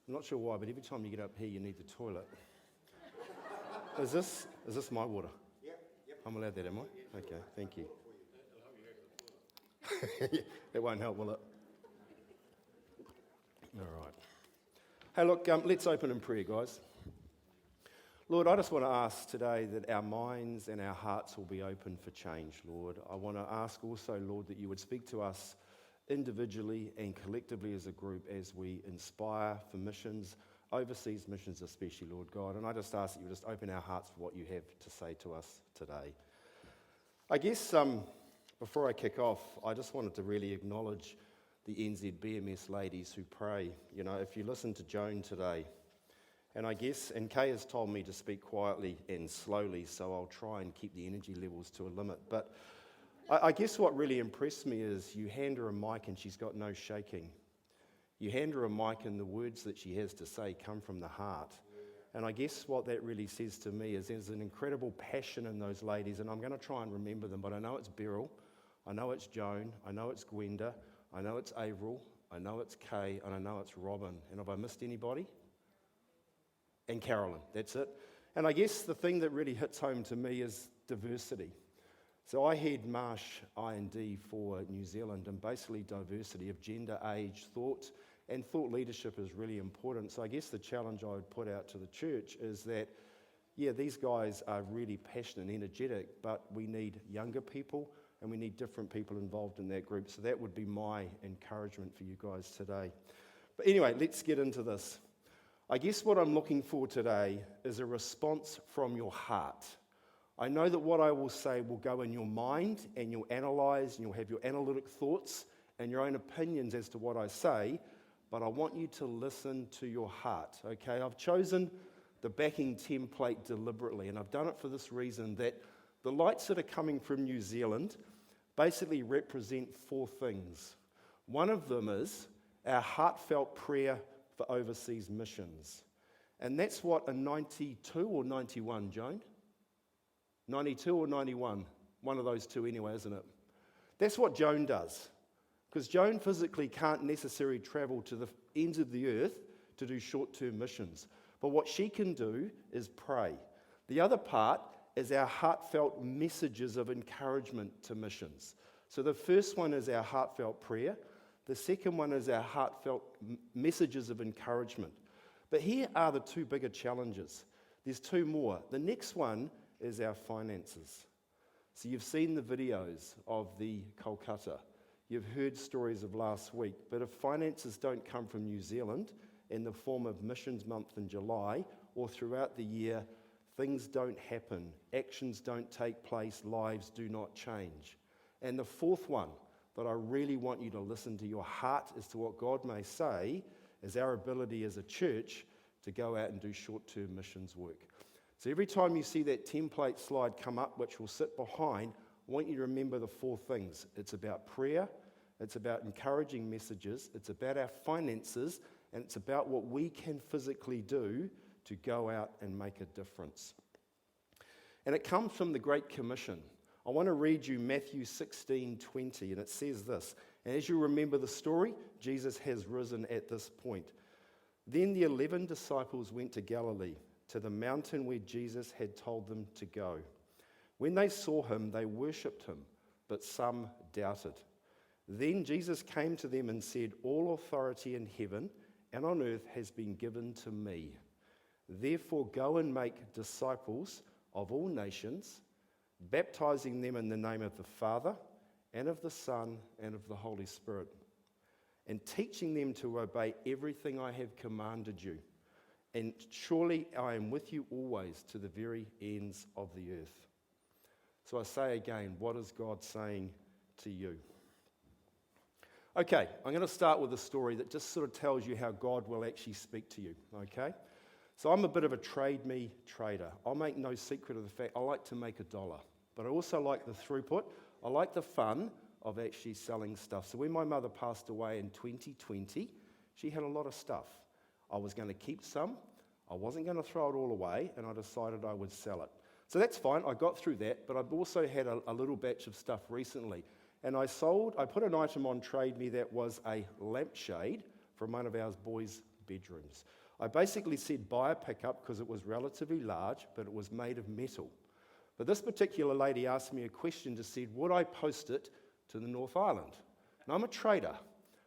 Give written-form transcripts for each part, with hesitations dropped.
I'm not sure why, but every time you get up here, you need the toilet. Is this my water? Yep. I'm allowed that, am I? Okay, thank you. That won't help, will it? All right. Hey, look, let's open in prayer, guys. Lord, I just want to ask today that our minds and our hearts will be open for change, Lord. I want to ask also, Lord, that you would speak to us individually and collectively as a group as we inspire for missions, overseas missions especially, Lord God. And I just ask that you just open our hearts for what you have to say to us today. I guess before I kick off, I just wanted to really acknowledge the NZBMS ladies who pray. You know, if you listen to Joan today, and Kay has told me to speak quietly and slowly, so I'll try and keep the energy levels to a limit. But I guess what really impressed me is you hand her a mic and she's got no shaking. You hand her a mic and the words that she has to say come from the heart. And I guess what that really says to me is there's an incredible passion in those ladies, and I'm going to try and remember them, but I know it's Beryl, I know it's Joan, I know it's Gwenda, I know it's Avril, I know it's Kay, and I know it's Robin. And have I missed anybody? And Carolyn, that's it. And I guess the thing that really hits home to me is diversity. So I head Marsh I&D for New Zealand, and basically diversity of gender, age, thought, and thought leadership is really important. So I guess the challenge I would put out to the church is that, yeah, these guys are really passionate and energetic, but we need younger people and we need different people involved in that group. So that would be my encouragement for you guys today. But anyway, let's get into this. I guess what I'm looking for today is a response from your heart. I know that what I will say will go in your mind and you'll analyze and you'll have your analytic thoughts and your own opinions as to what I say, but I want you to listen to your heart, okay? I've chosen the backing template deliberately, and I've done it for this reason, that the lights that are coming from New Zealand basically represent four things. One of them is our heartfelt prayer for overseas missions. And that's what a 92 or 91, Joan? 92 or 91, one of those two anyway, isn't it? That's what Joan does, because Joan physically can't necessarily travel to the ends of the earth to do short-term missions. But what she can do is pray. The other part is our heartfelt messages of encouragement to missions. So the first one is our heartfelt prayer. The second one is our heartfelt messages of encouragement. But here are the two bigger challenges. There's two more. The next one is our finances. So you've seen the videos of the Kolkata. You've heard stories of last week. But if finances don't come from New Zealand in the form of Missions Month in July or throughout the year, things don't happen. Actions don't take place. Lives do not change. And the fourth one that I really want you to listen to your heart as to what God may say is our ability as a church to go out and do short-term missions work. So every time you see that template slide come up, which will sit behind, I want you to remember the four things. It's about prayer, it's about encouraging messages, it's about our finances, and it's about what we can physically do to go out and make a difference. And it comes from the Great Commission. I want to read you Matthew 16:20, and it says this. And as you remember the story, Jesus has risen at this point. Then the 11 disciples went to Galilee, to the mountain where Jesus had told them to go. When they saw him, they worshipped him, but some doubted. Then Jesus came to them and said, "All authority in heaven and on earth has been given to me. Therefore go and make disciples of all nations, baptizing them in the name of the Father and of the Son and of the Holy Spirit, and teaching them to obey everything I have commanded you. And surely I am with you always to the very ends of the earth." So I say again, what is God saying to you? Okay, I'm going to start with a story that just sort of tells you how God will actually speak to you, okay? So I'm a bit of a trade me trader. I'll make no secret of the fact I like to make $1, but I also like the throughput. I like the fun of actually selling stuff. So when my mother passed away in 2020, she had a lot of stuff. I was going to keep some, I wasn't going to throw it all away, and I decided I would sell it. So that's fine, I got through that, but I've also had a little batch of stuff recently. And I put an item on Trade Me that was a lampshade from one of our boys' bedrooms. I basically said buy a pickup because it was relatively large, but it was made of metal. But this particular lady asked me a question, just said, would I post it to the North Island? Now, I'm a trader.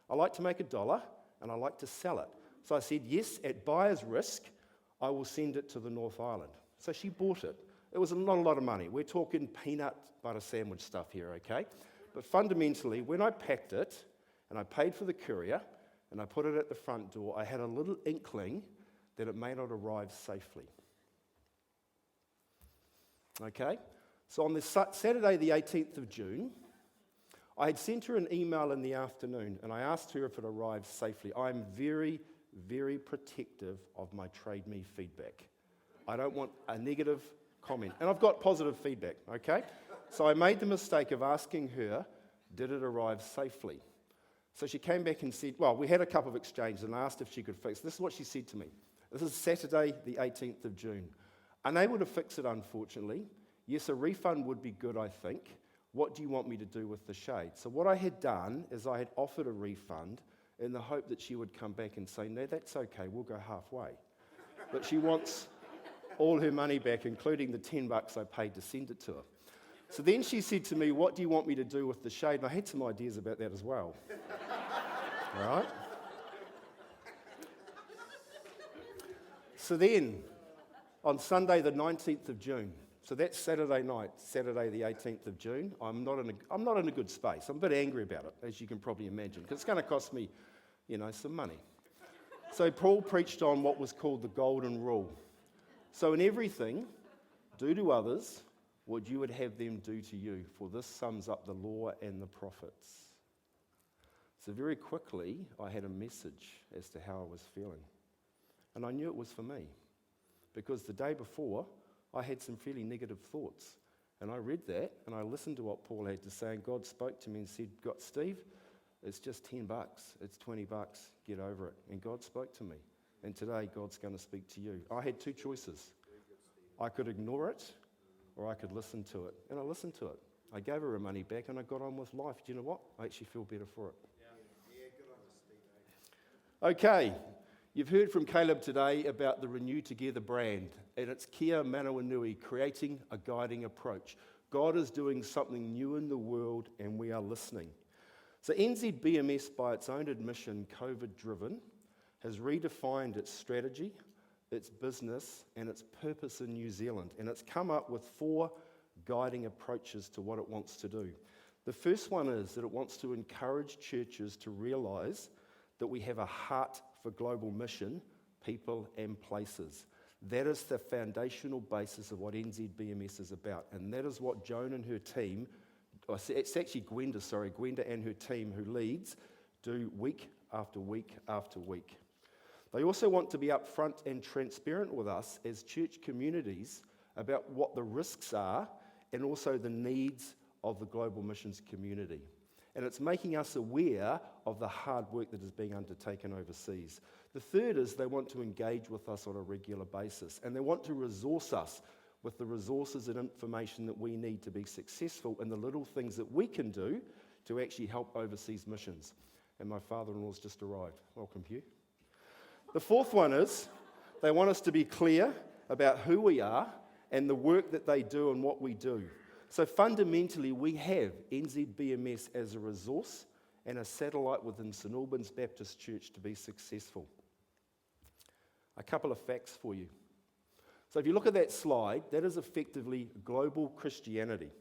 I like to make $1 and I like to sell it. So I said, yes, at buyer's risk, I will send it to the North Island. So she bought it. It was not a lot of money. We're talking peanut butter sandwich stuff here, okay? But fundamentally, when I packed it and I paid for the courier and I put it at the front door, I had a little inkling that it may not arrive safely. Okay? So on the Saturday, the 18th of June, I had sent her an email in the afternoon and I asked her if it arrived safely. I'm very, very protective of my Trade Me feedback. I don't want a negative comment. And I've got positive feedback, okay? So I made the mistake of asking her, did it arrive safely? So she came back and said, well, we had a couple of exchanges and I asked if she could fix. This is what she said to me. This is Saturday, the 18th of June. Unable to fix it, unfortunately. Yes, a refund would be good, I think. What do you want me to do with the shade? So what I had done is I had offered a refund in the hope that she would come back and say, no, that's okay, we'll go halfway. But she wants all her money back, including the $10 I paid to send it to her. So then she said to me, what do you want me to do with the shade? And I had some ideas about that as well. All right? So then, on Sunday the 19th of June, so that's Saturday night, Saturday the 18th of June, I'm not in a good space. I'm a bit angry about it, as you can probably imagine, because it's going to cost me, some money. So Paul preached on what was called the golden rule. So in everything, do to others what you would have them do to you, for this sums up the law and the prophets. So very quickly, I had a message as to how I was feeling. And I knew it was for me, because the day before, I had some fairly negative thoughts. And I read that, and I listened to what Paul had to say, and God spoke to me and said, Steve, it's just $10, it's $20, get over it. And God spoke to me. And today, God's going to speak to you. I had two choices. I could ignore it, or I could listen to it. And I listened to it. I gave her her money back, and I got on with life. Do you know what? I actually feel better for it. Yeah, good on you, Steve. Okay, you've heard from Caleb today about the Renew Together brand, and it's Kia Manawanui, creating a guiding approach. God is doing something new in the world, and we are listening. So NZBMS, by its own admission, COVID-driven, has redefined its strategy, its business, and its purpose in New Zealand. And it's come up with 4 guiding approaches to what it wants to do. The first one is that it wants to encourage churches to realise that we have a heart for global mission, people and places. That is the foundational basis of what NZBMS is about. And that is what Joan and her team, it's actually Gwenda and her team who leads, do week after week after week. They also want to be upfront and transparent with us as church communities about what the risks are and also the needs of the global missions community. And it's making us aware of the hard work that is being undertaken overseas. The third is they want to engage with us on a regular basis, and they want to resource us with the resources and information that we need to be successful in the little things that we can do to actually help overseas missions. And my father-in-law's just arrived. Welcome, Hugh. The fourth one is they want us to be clear about who we are and the work that they do and what we do. So fundamentally, we have NZBMS as a resource and a satellite within St Albans Baptist Church to be successful. A couple of facts for you. So if you look at that slide, that is effectively global Christianity.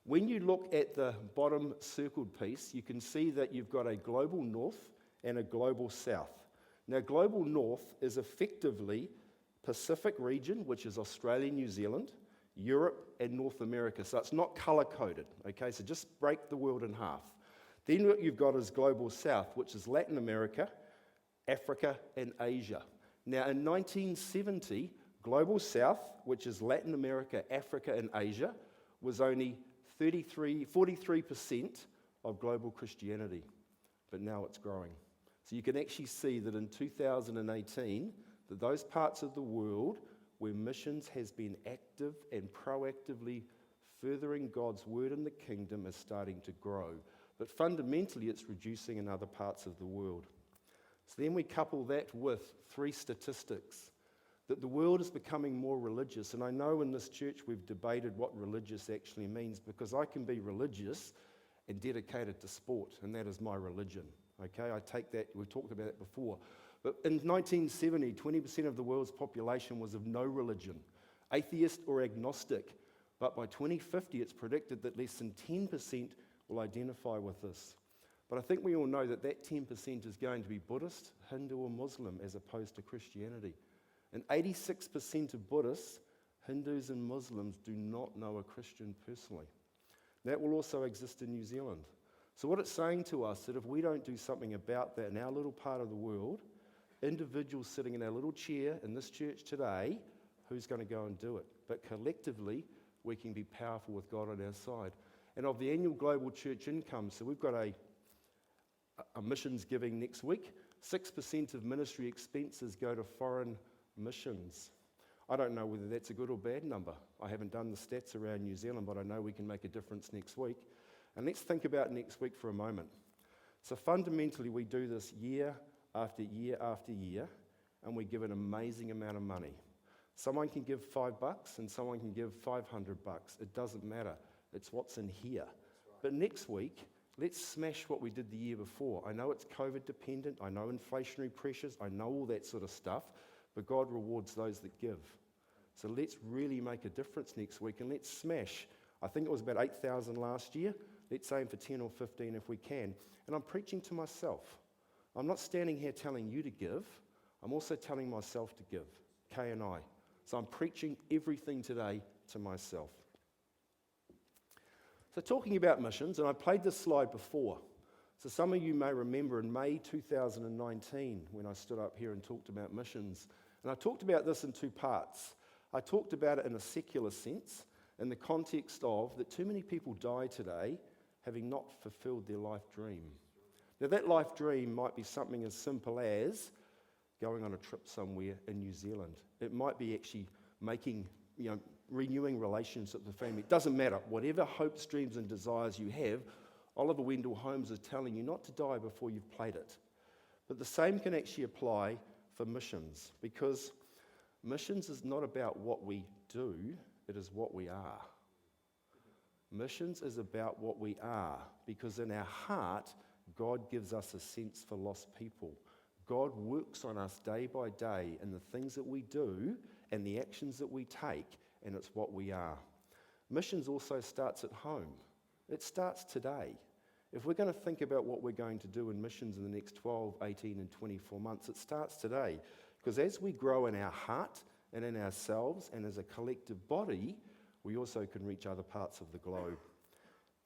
When you look at the bottom circled piece, you can see that you've got a global north and a global south. Now, global north is effectively Pacific region, which is Australia, New Zealand, Europe, and North America. So it's not colour-coded, okay? So just break the world in half. Then what you've got is global south, which is Latin America, Africa, and Asia. Now, in 1970, global south, which is Latin America, Africa, and Asia, was only 43% of global Christianity. But now it's growing. So you can actually see that in 2018, that those parts of the world where missions has been active and proactively furthering God's word in the kingdom is starting to grow. But fundamentally, it's reducing in other parts of the world. So then we couple that with 3 statistics, that the world is becoming more religious. And I know in this church we've debated what religious actually means, because I can be religious and dedicated to sport, and that is my religion. Okay, I take that, we've talked about it before. But in 1970, 20% of the world's population was of no religion, atheist or agnostic. But by 2050, it's predicted that less than 10% will identify with this. But I think we all know that that 10% is going to be Buddhist, Hindu, or Muslim, as opposed to Christianity. And 86% of Buddhists, Hindus, and Muslims do not know a Christian personally. That will also exist in New Zealand. So what it's saying to us, that if we don't do something about that in our little part of the world, individuals sitting in our little chair in this church today, who's going to go and do it? But collectively, we can be powerful with God on our side. And of the annual global church income, so we've got a missions giving next week. 6% of ministry expenses go to foreign missions. I don't know whether that's a good or bad number. I haven't done the stats around New Zealand, but I know we can make a difference next week. And let's think about next week for a moment. So fundamentally, we do this year after year after year, and we give an amazing amount of money. Someone can give $5 and someone can give $500. It doesn't matter. It's what's in here. But next week, let's smash what we did the year before. I know it's COVID dependent. I know inflationary pressures. I know all that sort of stuff. But God rewards those that give. So let's really make a difference next week, and let's smash. I think it was about 8,000 last year. Let's aim for 10 or 15 if we can. And I'm preaching to myself. I'm not standing here telling you to give. I'm also telling myself to give. Kay and I. So I'm preaching everything today to myself. So talking about missions, and I played this slide before. So some of you may remember in May 2019 when I stood up here and talked about missions. And I talked about this in 2 parts. I talked about it in a secular sense, in the context of that too many people die today having not fulfilled their life dream. Now that life dream might be something as simple as going on a trip somewhere in New Zealand. It might be actually making, renewing relationships with the family. It doesn't matter. Whatever hopes, dreams and desires you have, Oliver Wendell Holmes is telling you not to die before you've played it. But the same can actually apply for missions, because missions is not about what we do, it is what we are. Missions is about what we are, because in our heart, God gives us a sense for lost people. God works on us day by day in the things that we do and the actions that we take, and it's what we are. Missions also starts at home. It starts today. If we're going to think about what we're going to do in missions in the next 12, 18 and 24 months, it starts today. Because as we grow in our heart and in ourselves and as a collective body, we also can reach other parts of the globe.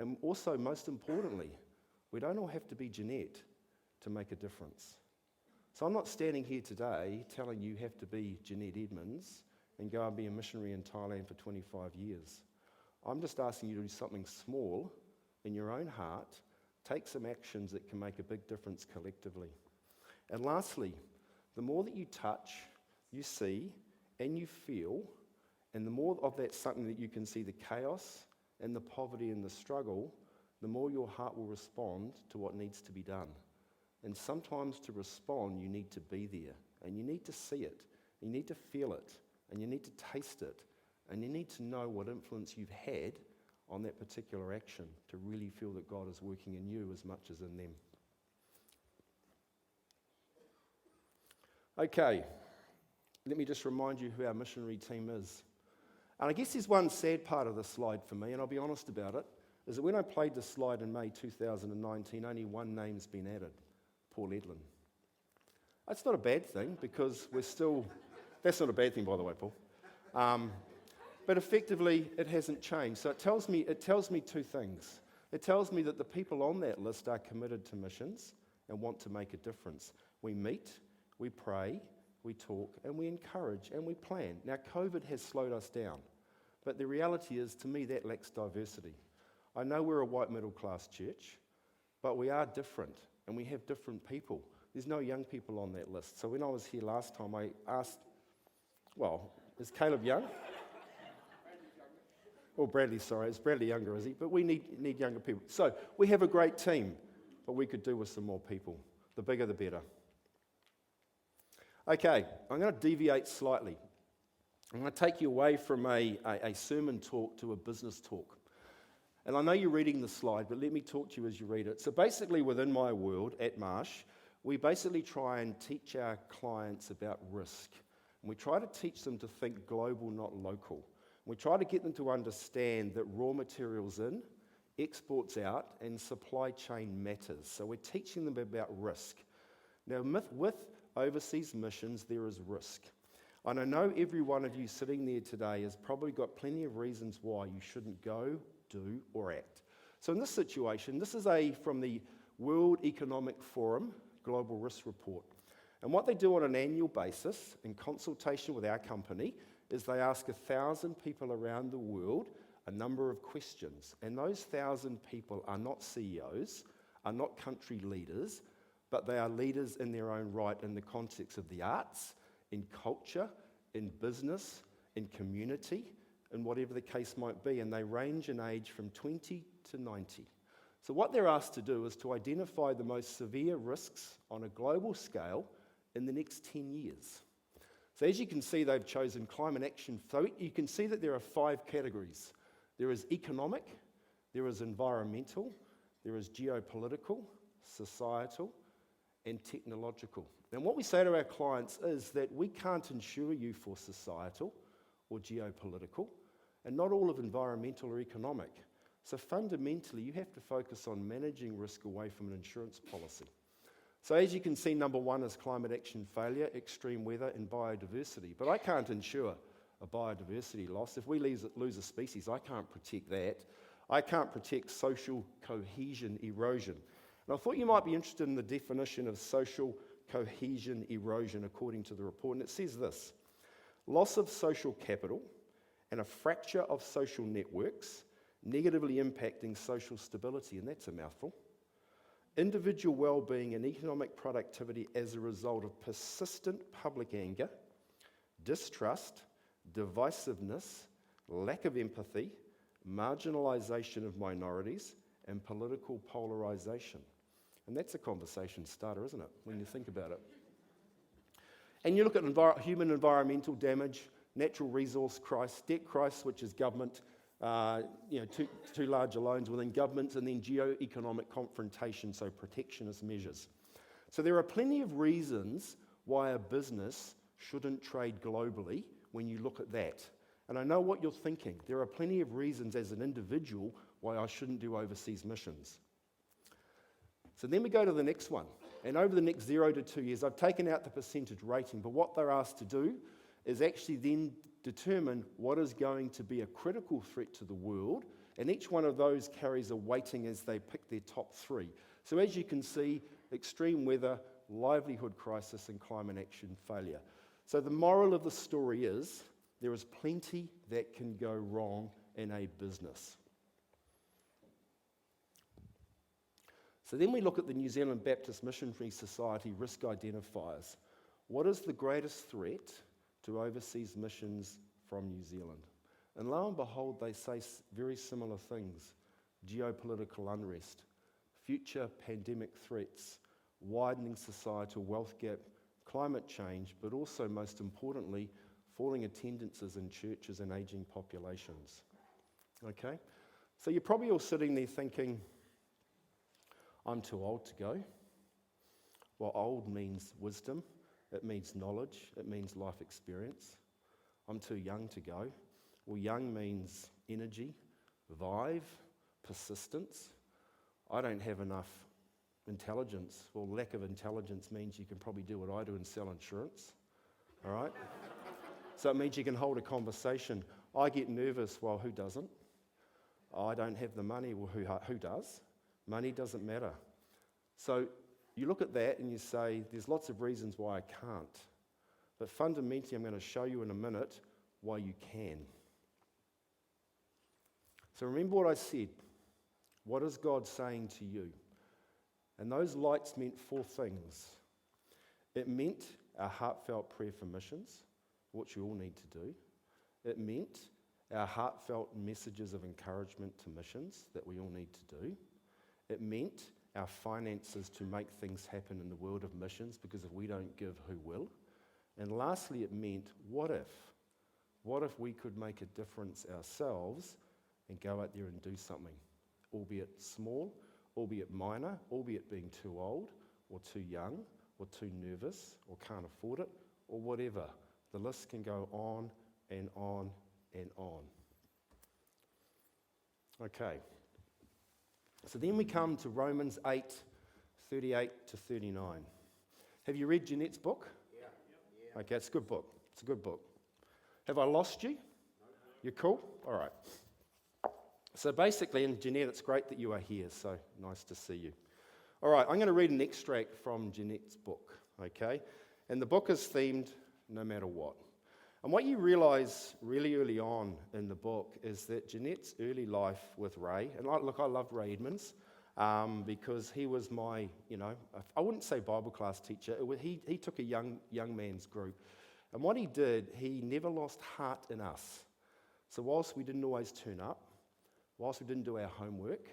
And also, most importantly, we don't all have to be Jeanette to make a difference. So I'm not standing here today telling you have to be Jeanette Edmonds and go and be a missionary in Thailand for 25 years. I'm just asking you to do something small in your own heart, take some actions that can make a big difference collectively. And lastly, the more that you touch, you see, and you feel, and the more of that's something that you can see the chaos and the poverty and the struggle, the more your heart will respond to what needs to be done. And sometimes to respond, you need to be there, and you need to see it, and you need to feel it, and you need to taste it, and you need to know what influence you've had on that particular action to really feel that God is working in you as much as in them. Okay, let me just remind you who our missionary team is. And I guess there's one sad part of this slide for me, and I'll be honest about it, is that when I played this slide in May 2019, only one name's been added, Paul Edlin. That's not a bad thing, because we're still... That's not a bad thing, by the way, Paul. But effectively, it hasn't changed. So it tells me 2 things. It tells me that the people on that list are committed to missions and want to make a difference. We meet, we pray, we talk, and we encourage, and we plan. Now, COVID has slowed us down, but the reality is, to me, that lacks diversity. I know we're a white middle-class church, but we are different, and we have different people. There's no young people on that list. So when I was here last time, I asked, is Caleb young? Or Bradley, sorry. Is Bradley younger, is he? But we need younger people. So we have a great team, but we could do with some more people. The bigger, the better. Okay, I'm going to deviate slightly. I'm going to take you away from a sermon talk to a business talk. And I know you're reading the slide, but let me talk to you as you read it. So basically, within my world at Marsh, we basically try and teach our clients about risk. And we try to teach them to think global, not local. We try to get them to understand that raw materials in, exports out, and supply chain matters. So we're teaching them about risk. Now, with overseas missions, there is risk. And I know every one of you sitting there today has probably got plenty of reasons why you shouldn't go, do, or act. So in this situation, this is from the World Economic Forum Global Risk Report. And what they do on an annual basis, in consultation with our company, is they ask 1,000 people around the world a number of questions. And those 1,000 people are not CEOs, are not country leaders, but they are leaders in their own right in the context of the arts, in culture, in business, in community, and whatever the case might be. And they range in age from 20 to 90. So what they're asked to do is to identify the most severe risks on a global scale in the next 10 years. So as you can see, they've chosen climate action. So you can see that there are 5 categories. There is economic, there is environmental, there is geopolitical, societal, and technological. And what we say to our clients is that we can't insure you for societal or geopolitical, and not all of environmental or economic. So fundamentally, you have to focus on managing risk away from an insurance policy. So as you can see, number 1 is climate action failure, extreme weather, and biodiversity. But I can't insure a biodiversity loss. If we lose a species, I can't protect that. I can't protect social cohesion erosion. And I thought you might be interested in the definition of social cohesion erosion according to the report. And it says this: loss of social capital and a fracture of social networks, negatively impacting social stability. And that's a mouthful. Individual well-being and economic productivity as a result of persistent public anger, distrust, divisiveness, lack of empathy, marginalisation of minorities, and political polarisation. And that's a conversation starter, isn't it, when you think about it? And you look at human environmental damage, natural resource crisis, debt crisis, which is government, too large loans within governments, and then geo-economic confrontation, so protectionist measures. So there are plenty of reasons why a business shouldn't trade globally when you look at that. And I know what you're thinking. There are plenty of reasons as an individual why I shouldn't do overseas missions. So then we go to the next one. And over the next 0 to 2 years, I've taken out the percentage rating, but what they're asked to do is actually then determine what is going to be a critical threat to the world, and each one of those carries a weighting as they pick their top 3. So as you can see, extreme weather, livelihood crisis, and climate action failure. So the moral of the story is there is plenty that can go wrong in a business. So then we look at the New Zealand Baptist Missionary Society risk identifiers. What is the greatest threat to overseas missions from New Zealand? And lo and behold, they say very similar things: geopolitical unrest, future pandemic threats, widening societal wealth gap, climate change, but also, most importantly, falling attendances in churches and ageing populations. Okay? So you're probably all sitting there thinking, I'm too old to go. Well, old means wisdom. It means knowledge. It means life experience. I'm too young to go. Well, young means energy, vibe, persistence. I don't have enough intelligence. Well, lack of intelligence means you can probably do what I do and sell insurance. All right? So it means you can hold a conversation. I get nervous. Well, who doesn't? I don't have the money. Well, who does? Money doesn't matter. So you look at that and you say, there's lots of reasons why I can't. But fundamentally, I'm going to show you in a minute why you can. So remember what I said. What is God saying to you? And those lights meant 4 things. It meant our heartfelt prayer for missions, which we all need to do. It meant our heartfelt messages of encouragement to missions that we all need to do. It meant our finances to make things happen in the world of missions, because if we don't give, who will? And lastly, it meant, what if? What if we could make a difference ourselves and go out there and do something, albeit small, albeit minor, albeit being too old or too young or too nervous or can't afford it or whatever. The list can go on and on and on. Okay. So then we come to Romans 8:38 to 39. Have you read Jeanette's book? Yeah. Okay, it's a good book. It's a good book. Have I lost you? You cool? All right. So basically, and Jeanette, it's great that you are here, so nice to see you. All right, I'm going to read an extract from Jeanette's book, okay? And the book is themed No Matter What. And what you realise really early on in the book is that Jeanette's early life with Ray, and I love Ray Edmonds, because he was my, I wouldn't say Bible class teacher. He took a young man's group. And what he did, he never lost heart in us. So whilst we didn't always turn up, whilst we didn't do our homework,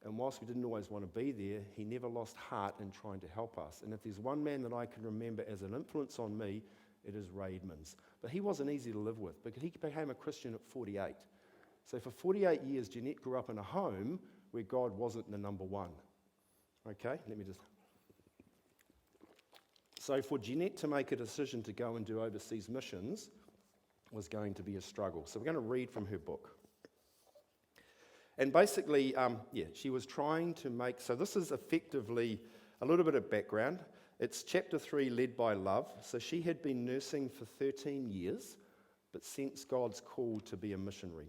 and whilst we didn't always want to be there, he never lost heart in trying to help us. And if there's one man that I can remember as an influence on me, it is Ray Edmonds. But he wasn't easy to live with because he became a Christian at 48. So for 48 years, Jeanette grew up in a home where God wasn't the number one. Okay, So for Jeanette to make a decision to go and do overseas missions was going to be a struggle. So we're going to read from her book. And basically, she was trying to make, so this is effectively a little bit of background. It's chapter 3, Led by Love. So she had been nursing for 13 years, but sensed God's call to be a missionary.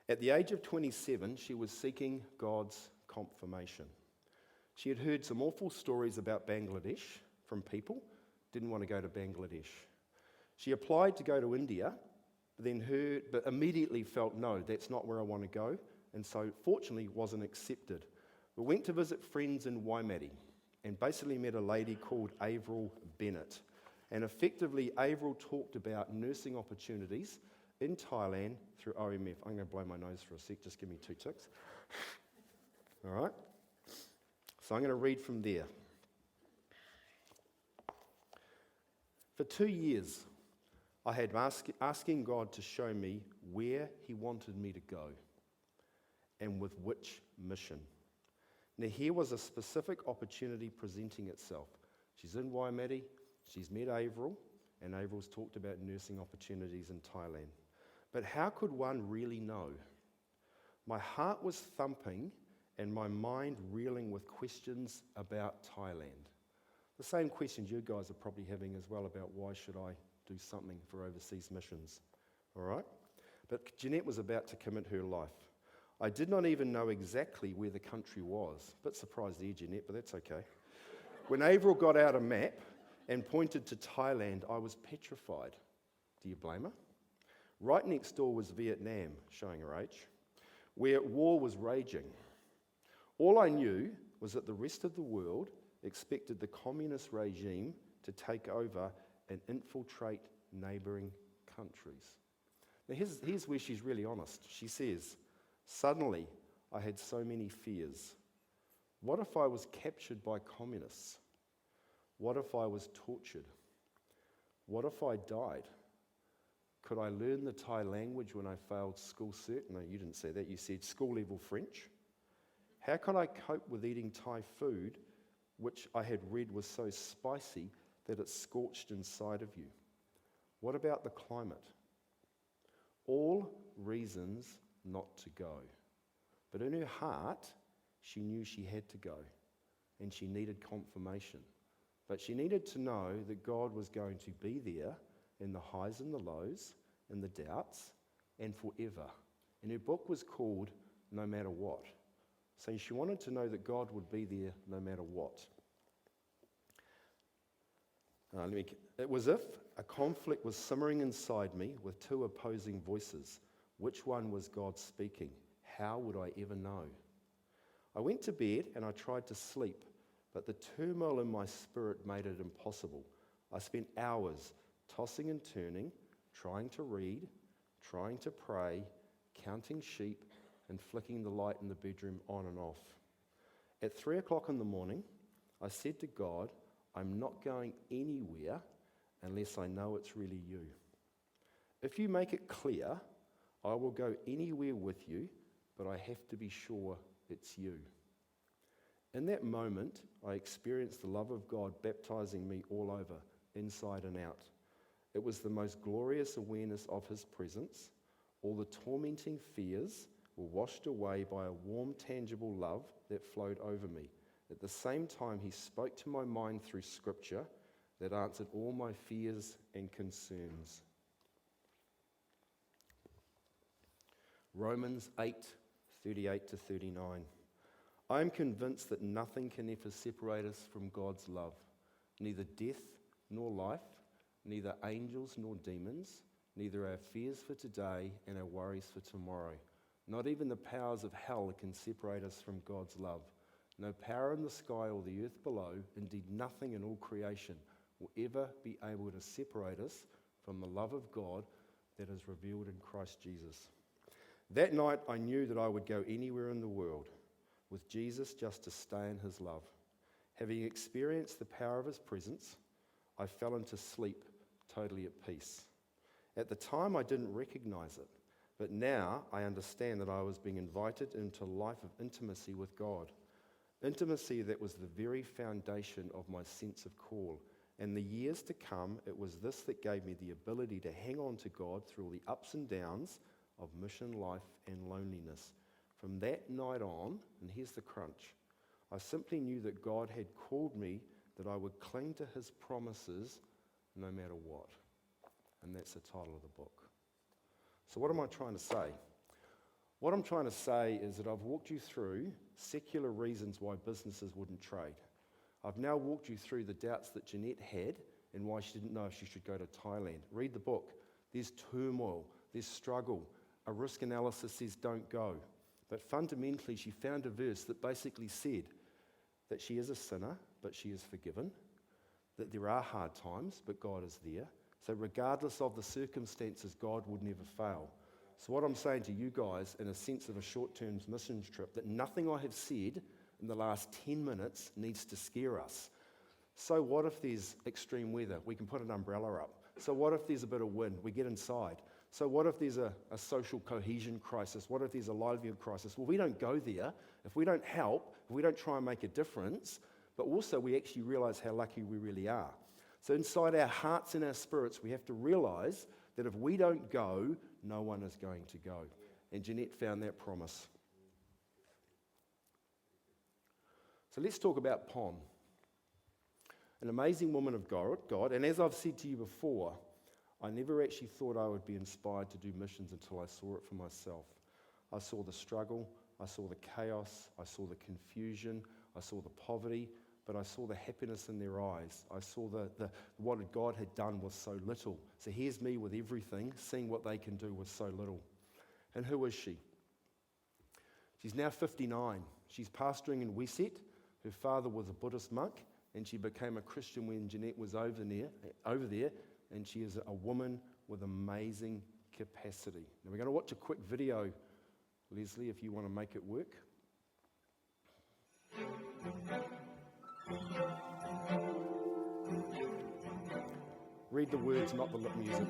At the age of 27, she was seeking God's confirmation. She had heard some awful stories about Bangladesh from people, didn't want to go to Bangladesh. She applied to go to India, but immediately felt, no, that's not where I want to go, and so fortunately wasn't accepted. We went to visit friends in Waimate and basically met a lady called Avril Bennett. And effectively, Avril talked about nursing opportunities in Thailand through OMF. I'm going to blow my nose for a sec, just give me 2 ticks. All right? So I'm going to read from there. For 2 years, I had asking God to show me where he wanted me to go and with which mission. Now here was a specific opportunity presenting itself. She's in Waimate, she's met Avril, and Avril's talked about nursing opportunities in Thailand. But how could one really know? My heart was thumping and my mind reeling with questions about Thailand. The same questions you guys are probably having as well about why should I do something for overseas missions, all right? But Jeanette was about to commit her life. I did not even know exactly where the country was. A bit surprised there, Jeanette, but that's okay. When Avril got out a map and pointed to Thailand, I was petrified. Do you blame her? Right next door was Vietnam, showing her age, where war was raging. All I knew was that the rest of the world expected the communist regime to take over and infiltrate neighbouring countries. Now here's where she's really honest. She says, suddenly I had so many fears. What if I was captured by communists? What if I was tortured? What if I died? Could I learn the Thai language when I failed school cert? No, you didn't say that. You said school level French. How could I cope with eating Thai food, which I had read was so spicy that it scorched inside of you? What about the climate? All reasons not to go. But in her heart, she knew she had to go, and she needed confirmation. But she needed to know that God was going to be there in the highs and the lows, in the doubts, and forever. And her book was called No Matter What. So she wanted to know that God would be there no matter what. It was if a conflict was simmering inside me with 2 opposing voices. Which one was God speaking? How would I ever know? I went to bed and I tried to sleep, but the turmoil in my spirit made it impossible. I spent hours tossing and turning, trying to read, trying to pray, counting sheep, and flicking the light in the bedroom on and off. At 3 o'clock in the morning, I said to God, I'm not going anywhere unless I know it's really you. If you make it clear, I will go anywhere with you, but I have to be sure it's you. In that moment, I experienced the love of God baptizing me all over, inside and out. It was the most glorious awareness of his presence. All the tormenting fears were washed away by a warm, tangible love that flowed over me. At the same time, he spoke to my mind through scripture that answered all my fears and concerns. Romans 8:38-39. I am convinced that nothing can ever separate us from God's love, neither death nor life, neither angels nor demons, neither our fears for today and our worries for tomorrow. Not even the powers of hell can separate us from God's love. No power in the sky or the earth below, indeed nothing in all creation, will ever be able to separate us from the love of God that is revealed in Christ Jesus. That night I knew that I would go anywhere in the world with Jesus just to stay in his love. Having experienced the power of his presence, I fell into sleep totally at peace. At the time I didn't recognize it, but now I understand that I was being invited into a life of intimacy with God. Intimacy that was the very foundation of my sense of call. And the years to come, it was this that gave me the ability to hang on to God through all the ups and downs of mission life and loneliness. From that night on, and here's the crunch, I simply knew that God had called me, that I would cling to his promises no matter what. And that's the title of the book. So what am I trying to say? What I'm trying to say is that I've walked you through secular reasons why businesses wouldn't trade. I've now walked you through the doubts that Jeanette had and why she didn't know if she should go to Thailand. Read the book. There's turmoil, there's struggle. A risk analysis says don't go. But fundamentally, she found a verse that basically said that she is a sinner, but she is forgiven, that there are hard times, but God is there. So regardless of the circumstances, God would never fail. So what I'm saying to you guys, in a sense of a short-term missions trip, that nothing I have said in the last 10 minutes needs to scare us. So what if there's extreme weather? We can put an umbrella up. So what if there's a bit of wind? We get inside. So what if there's a social cohesion crisis? What if there's a livelihood crisis? Well, we don't go there. If we don't help, if we don't try and make a difference, but also we actually realize how lucky we really are. So inside our hearts and our spirits, we have to realize that if we don't go, no one is going to go. And Jeanette found that promise. So let's talk about Pon. An amazing woman of God. And as I've said to you before, I never actually thought I would be inspired to do missions until I saw it for myself. I saw the struggle, I saw the chaos, I saw the confusion, I saw the poverty, but I saw the happiness in their eyes. I saw the what God had done was so little. So here's me with everything, seeing what they can do with so little. And who is she? She's now 59. She's pastoring in Weset. Her father was a Buddhist monk, and she became a Christian when Jeanette was over there, and she is a woman with amazing capacity. Now we're going to watch a quick video, Leslie, if you want to make it work. Read the words, not the lip music.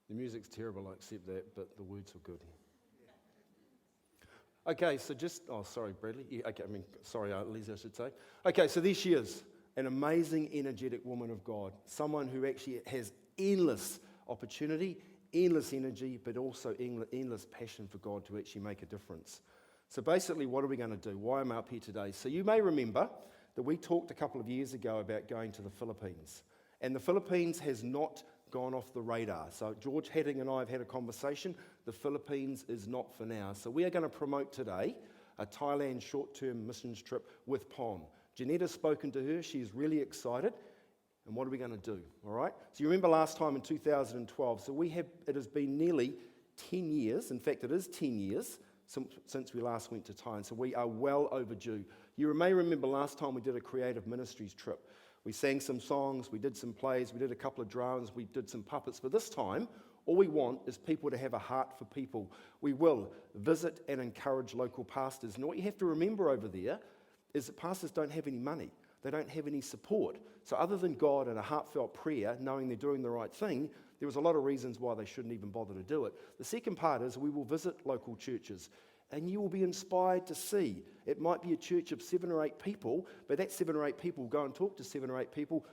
The music's terrible, I accept that, but the words were good. Okay, so sorry, Bradley. Yeah, okay, Liz, I should say. Okay, so there she is, an amazing, energetic woman of God, someone who actually has endless opportunity, endless energy, but also endless passion for God to actually make a difference. So basically, what are we going to do? Why am I up here today? So you may remember that we talked a couple of years ago about going to the Philippines. And the Philippines has not gone off the radar. So George Hadding and I have had a conversation. The Philippines is not for now. So we are going to promote today a Thailand short-term missions trip with Pon. Jeanette has spoken to her. She's really excited. And what are we going to do? All right? So you remember last time in 2012. So it has been nearly 10 years. In fact, it is 10 years since we last went to Thailand. So we are well overdue. You may remember last time we did a creative ministries trip. We sang some songs, we did some plays, we did a couple of dramas, we did some puppets. But this time, all we want is people to have a heart for people. We will visit and encourage local pastors. And what you have to remember over there is that pastors don't have any money. They don't have any support. So other than God and a heartfelt prayer, knowing they're doing the right thing, there was a lot of reasons why they shouldn't even bother to do it. The second part is we will visit local churches. And you will be inspired to see. It might be a church of 7 or 8 people, but that 7 or 8 people go and talk to 7 or 8 people,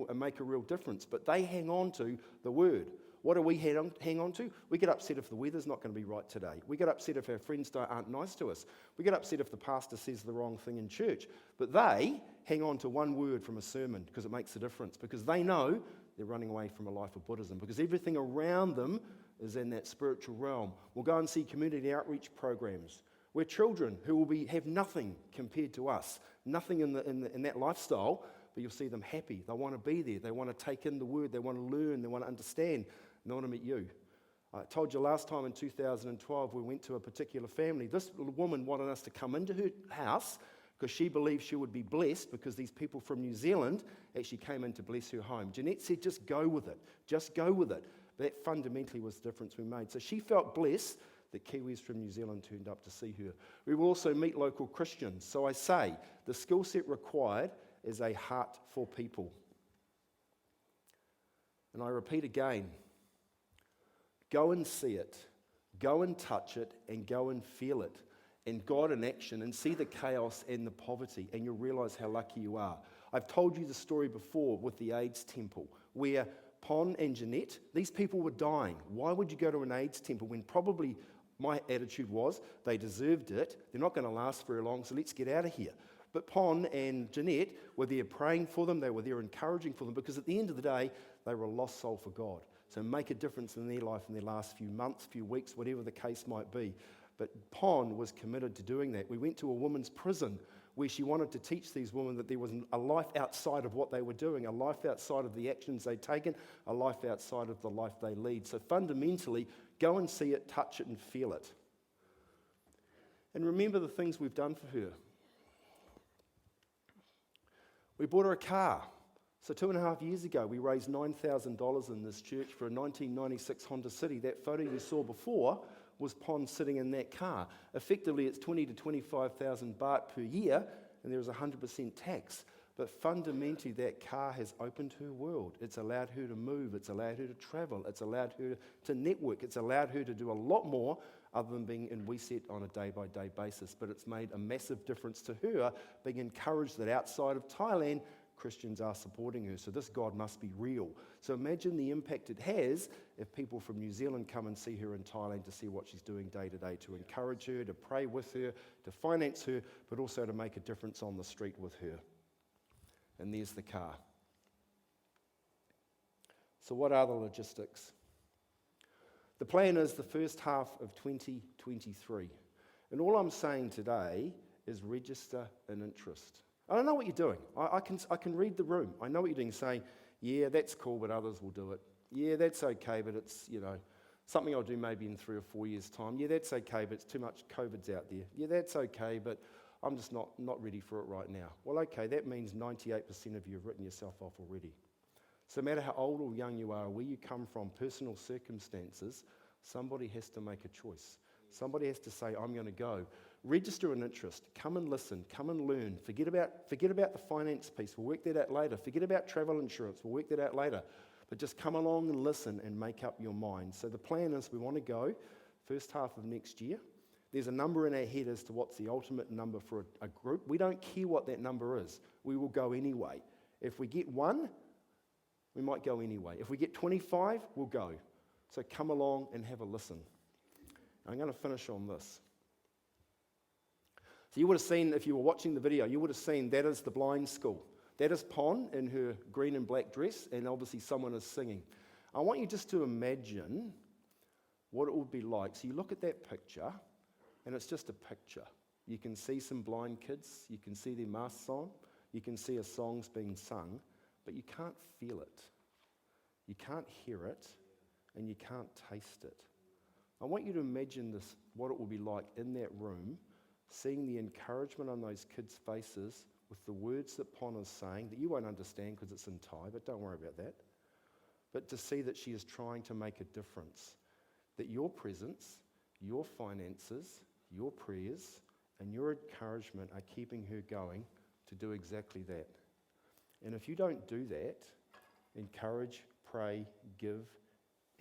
and make a real difference. But they hang on to the word. What do we hang on to? We get upset if the weather's not going to be right today. We get upset if our friends aren't nice to us. We get upset if the pastor says the wrong thing in church. But they hang on to one word from a sermon because it makes a difference, because they know they're running away from a life of Buddhism, because everything around them is in that spiritual realm. We'll go and see community outreach programs where children who will have nothing compared to us, nothing in that lifestyle, but you'll see them happy. They want to be there. They want to take in the word. They want to learn. They want to understand. They want to meet you. I told you last time in 2012 we went to a particular family. This woman wanted us to come into her house because she believed she would be blessed because these people from New Zealand actually came in to bless her home. Jeanette said, just go with it. Just go with it. That fundamentally was the difference we made. So she felt blessed that Kiwis from New Zealand turned up to see her. We will also meet local Christians. So I say, the skill set required is a heart for people. And I repeat again, go and see it, go and touch it, and go and feel it. And God in action, and see the chaos and the poverty, and you'll realize how lucky you are. I've told you the story before with the AIDS temple, where Pon and Jeanette, these people were dying. Why would you go to an AIDS temple when probably my attitude was they deserved it, they're not going to last very long, so let's get out of here. But Pon and Jeanette were there praying for them, they were there encouraging for them, because at the end of the day, they were a lost soul for God. So make a difference in their life in their last few months, few weeks, whatever the case might be. But Pon was committed to doing that. We went to a women's prison where she wanted to teach these women that there was a life outside of what they were doing, a life outside of the actions they'd taken, a life outside of the life they lead. So fundamentally, go and see it, touch it, and feel it. And remember the things we've done for her. We bought her a car. So 2.5 years ago, we raised $9,000 in this church for a 1996 Honda City. That photo you saw before was Pon sitting in that car. Effectively, it's 20 to 25,000 baht per year, and there is 100% tax. But fundamentally, that car has opened her world. It's allowed her to move. It's allowed her to travel. It's allowed her to network. It's allowed her to do a lot more other than being in WeSet on a day-by-day basis. But it's made a massive difference to her, being encouraged that outside of Thailand, Christians are supporting her. So this God must be real. So imagine the impact it has if people from New Zealand come and see her in Thailand to see what she's doing day to day, to encourage her, to pray with her, to finance her, but also to make a difference on the street with her. And there's the car. So what are the logistics? The plan is the first half of 2023. And all I'm saying today is register an interest. I don't know what you're doing. I can read the room. I know what you're doing, saying, yeah, that's cool, but others will do it. Yeah, that's okay, but it's, something I'll do maybe in 3 or 4 years' time. Yeah, that's okay, but it's too much COVID's out there. Yeah, that's okay, but I'm just not ready for it right now. Well, okay, that means 98% of you have written yourself off already. So no matter how old or young you are, where you come from, personal circumstances, somebody has to make a choice. Somebody has to say, I'm going to go. Register an interest. Come and listen. Come and learn. Forget about the finance piece. We'll work that out later. Forget about travel insurance. We'll work that out later. But just come along and listen and make up your mind. So the plan is we want to go first half of next year. There's a number in our head as to what's the ultimate number for a group. We don't care what that number is. We will go anyway. If we get 1, we might go anyway. If we get 25, we'll go. So come along and have a listen. I'm going to finish on this. So you would have seen, if you were watching the video, you would have seen that is the blind school. That is Pon in her green and black dress, and obviously someone is singing. I want you just to imagine what it would be like. So you look at that picture, and it's just a picture. You can see some blind kids, you can see their masks on, you can see a song's being sung, but you can't feel it. You can't hear it, and you can't taste it. I want you to imagine this, what it will be like in that room, seeing the encouragement on those kids' faces with the words that Pon is saying, that you won't understand because it's in Thai, but don't worry about that. But to see that she is trying to make a difference, that your presence, your finances, your prayers, and your encouragement are keeping her going to do exactly that. And if you don't do that, encourage, pray, give,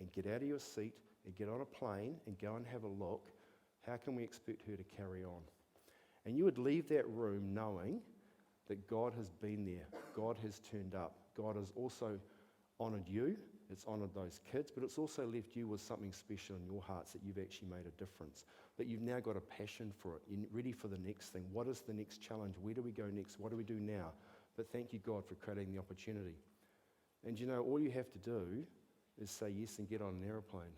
and get out of your seat and get on a plane and go and have a look, how can we expect her to carry on? And you would leave that room knowing that God has been there, God has turned up, God has also honoured you, it's honoured those kids, but it's also left you with something special in your hearts that you've actually made a difference, that you've now got a passion for it, you're ready for the next thing. What is the next challenge? Where do we go next? What do we do now? But thank you, God, for creating the opportunity. And all you have to do is say yes and get on an aeroplane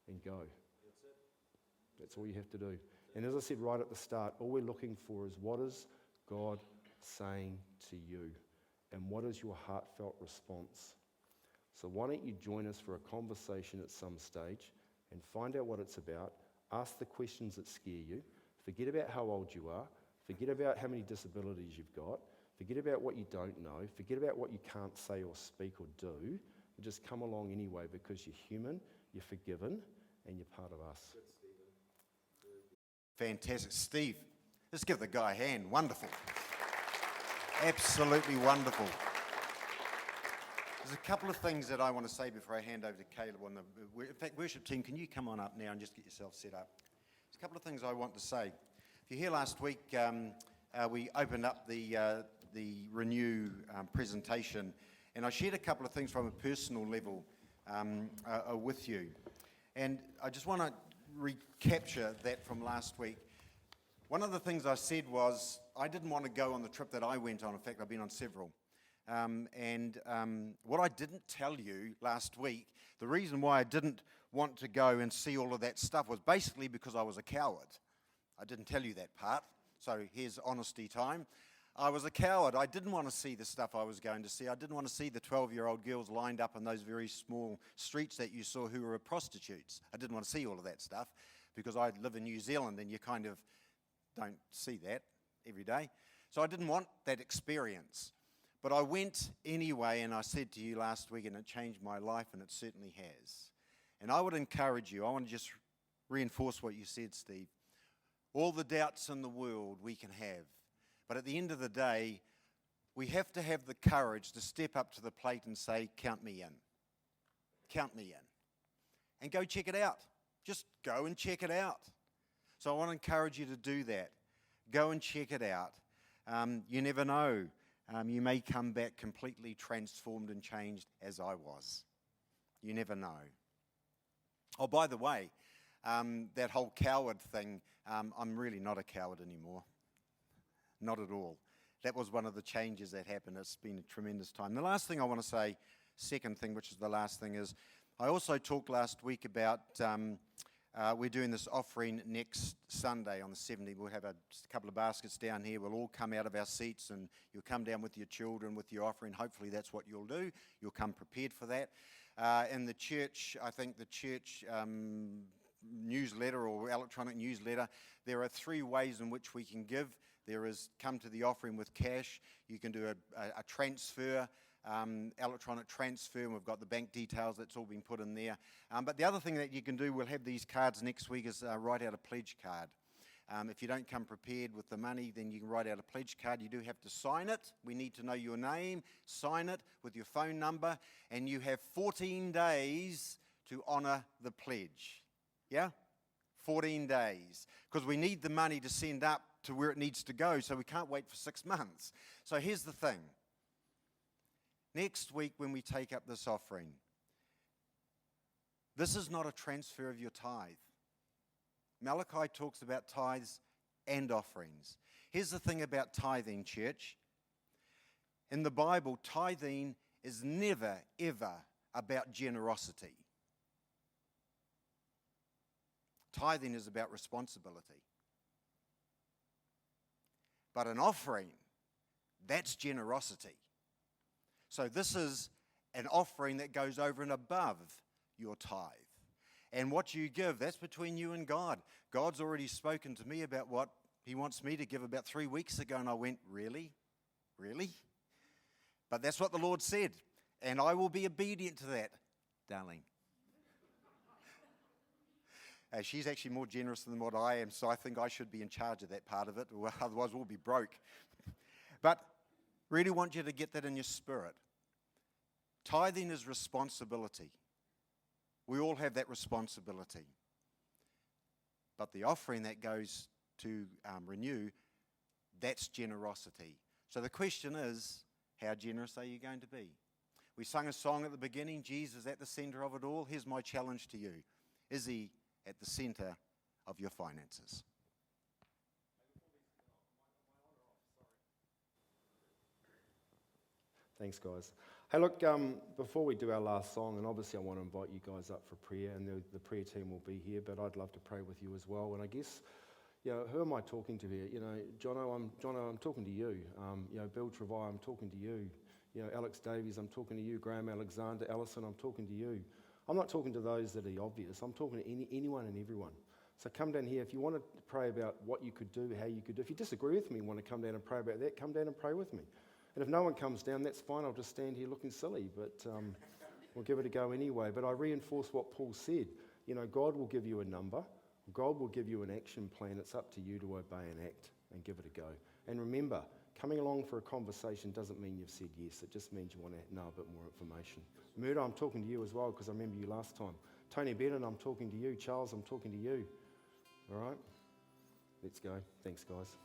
and go. That's it. That's all you have to do. And as I said right at the start, all we're looking for is what is God saying to you? And what is your heartfelt response? So why don't you join us for a conversation at some stage and find out what it's about, ask the questions that scare you, forget about how old you are, forget about how many disabilities you've got, forget about what you don't know, forget about what you can't say or speak or do, and just come along anyway because you're human, you're forgiven, and you're part of us. Good, Stephen. Fantastic. Steve, let's give the guy a hand. Wonderful. Absolutely wonderful. There's a couple of things that I want to say before I hand over to Caleb. In fact, worship team, can you come on up now and just get yourself set up? There's a couple of things I want to say. If you're here last week, we opened up the Renew presentation, and I shared a couple of things from a personal level with you. And I just want to recapture that from last week. One of the things I said was I didn't want to go on the trip that I went on. In fact, I've been on several. What I didn't tell you last week, the reason why I didn't want to go and see all of that stuff was basically because I was a coward. I didn't tell you that part, so here's honesty time. I was a coward. I didn't want to see the stuff I was going to see. I didn't want to see the 12-year-old girls lined up in those very small streets that you saw who were prostitutes. I didn't want to see all of that stuff because I live in New Zealand and you kind of don't see that every day. So I didn't want that experience. But I went anyway, and I said to you last week, and it changed my life, and it certainly has. And I would encourage you, I want to just reinforce what you said, Steve. All the doubts in the world we can have. But at the end of the day, we have to have the courage to step up to the plate and say, count me in. Count me in. And go check it out. Just go and check it out. So I want to encourage you to do that. Go and check it out. You never know. You may come back completely transformed and changed as I was. You never know. Oh, by the way, that whole coward thing, I'm really not a coward anymore. Not at all. That was one of the changes that happened. It's been a tremendous time. The last thing I want to say, second thing, which is the last thing, is I also talked last week about we're doing this offering next Sunday on the 17th. We'll have just a couple of baskets down here. We'll all come out of our seats and you'll come down with your children with your offering. Hopefully that's what you'll do. You'll come prepared for that. In the church, I think the church newsletter or electronic newsletter, there are 3 ways in which we can give. There is come to the offering with cash. You can do a transfer, electronic transfer, and we've got the bank details. That's all been put in there. But the other thing that you can do, we'll have these cards next week, is write out a pledge card. If you don't come prepared with the money, then you can write out a pledge card. You do have to sign it. We need to know your name. Sign it with your phone number, and you have 14 days to honour the pledge. Yeah? 14 days. Because we need the money to send up to where it needs to go, so we can't wait for 6 months. So here's the thing. Next week when we take up this offering, this is not a transfer of your tithe. Malachi talks about tithes and offerings. Here's the thing about tithing, church. In the Bible, tithing is never, ever about generosity. Tithing is about responsibility. But an offering, that's generosity. So this is an offering that goes over and above your tithe. And what you give, that's between you and God. God's already spoken to me about what he wants me to give about 3 weeks ago, and I went, really? Really? But that's what the Lord said, and I will be obedient to that, darling. She's actually more generous than what I am, so I think I should be in charge of that part of it, or otherwise we'll be broke. But really want you to get that in your spirit. Tithing is responsibility. We all have that responsibility. But the offering that goes to renew, that's generosity. So the question is, how generous are you going to be? We sung a song at the beginning, Jesus at the center of it all. Here's my challenge to you. Is he at the center of your finances? Thanks, guys. Hey, look, before we do our last song, and obviously I want to invite you guys up for prayer, and the prayer team will be here, but I'd love to pray with you as well. And I guess, who am I talking to here? Jono, I'm talking to you. Bill Travai, I'm talking to you. Alex Davies, I'm talking to you. Graham Alexander, Allison, I'm talking to you. I'm not talking to those that are obvious. I'm talking to anyone and everyone. So come down here. If you want to pray about what you could do, how you could do, if you disagree with me and want to come down and pray about that, come down and pray with me. And if no one comes down, that's fine. I'll just stand here looking silly, but we'll give it a go anyway. But I reinforce what Paul said. God will give you a number. God will give you an action plan. It's up to you to obey and act and give it a go. And remember, coming along for a conversation doesn't mean you've said yes. It just means you want to know a bit more information. Murdo, I'm talking to you as well because I remember you last time. Tony Bennett, I'm talking to you. Charles, I'm talking to you. All right? Let's go. Thanks, guys.